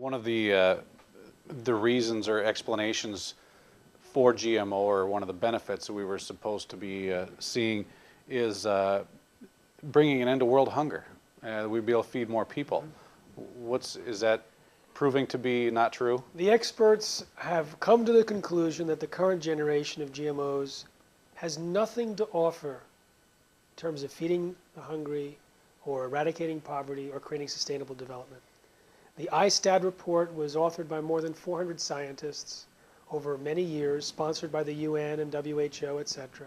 One of the reasons or explanations for GMO, or one of the benefits that we were supposed to be seeing, is bringing an end to world hunger. We'd be able to feed more people. Is that proving to be not true? The experts have come to the conclusion that the current generation of GMOs has nothing to offer in terms of feeding the hungry or eradicating poverty or creating sustainable development. The ISTAD report was authored by more than 400 scientists over many years, sponsored by the UN and WHO, etc.,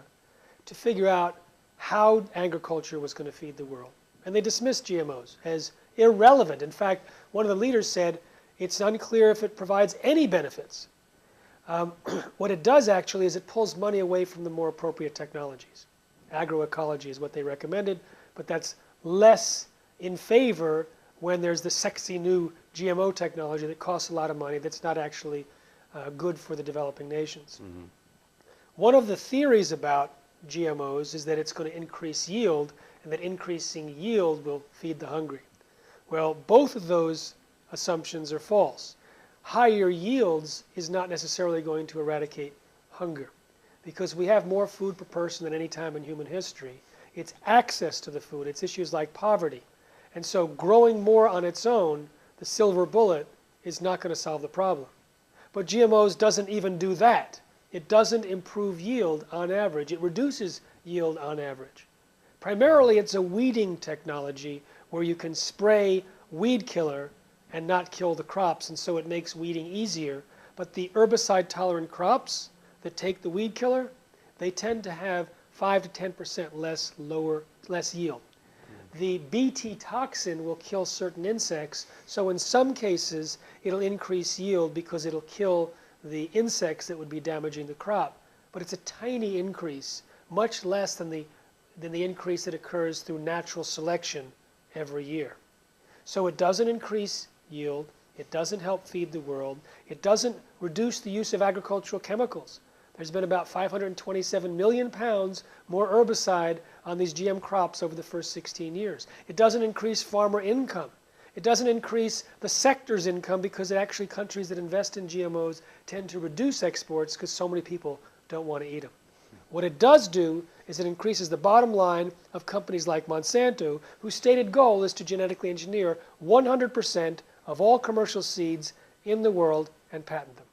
to figure out how agriculture was going to feed the world. And they dismissed GMOs as irrelevant. In fact, one of the leaders said it's unclear if it provides any benefits. What it does actually is it pulls money away from the more appropriate technologies. Agroecology is what they recommended, but that's less in favor when there's the sexy new GMO technology that costs a lot of money that's not actually good for the developing nations. Mm-hmm. One of the theories about GMOs is that it's going to increase yield, and that increasing yield will feed the hungry. Well, both of those assumptions are false. Higher yields is not necessarily going to eradicate hunger, because we have more food per person than any time in human history. It's access to the food. It's issues like poverty. And so growing more on its own, the silver bullet, is not going to solve the problem. But GMOs doesn't even do that. It doesn't improve yield on average. It reduces yield on average. Primarily, it's a weeding technology where you can spray weed killer and not kill the crops, and so it makes weeding easier. But the herbicide-tolerant crops that take the weed killer, they tend to have 5 to 10% less yield. The Bt toxin will kill certain insects, so in some cases it'll increase yield because it'll kill the insects that would be damaging the crop. But it's a tiny increase, much less than the increase that occurs through natural selection every year. So it doesn't increase yield, it doesn't help feed the world, it doesn't reduce the use of agricultural chemicals. There's been about 527 million pounds more herbicide on these GM crops over the first 16 years. It doesn't increase farmer income. It doesn't increase the sector's income, because actually countries that invest in GMOs tend to reduce exports because so many people don't want to eat them. What it does do is it increases the bottom line of companies like Monsanto, whose stated goal is to genetically engineer 100% of all commercial seeds in the world and patent them.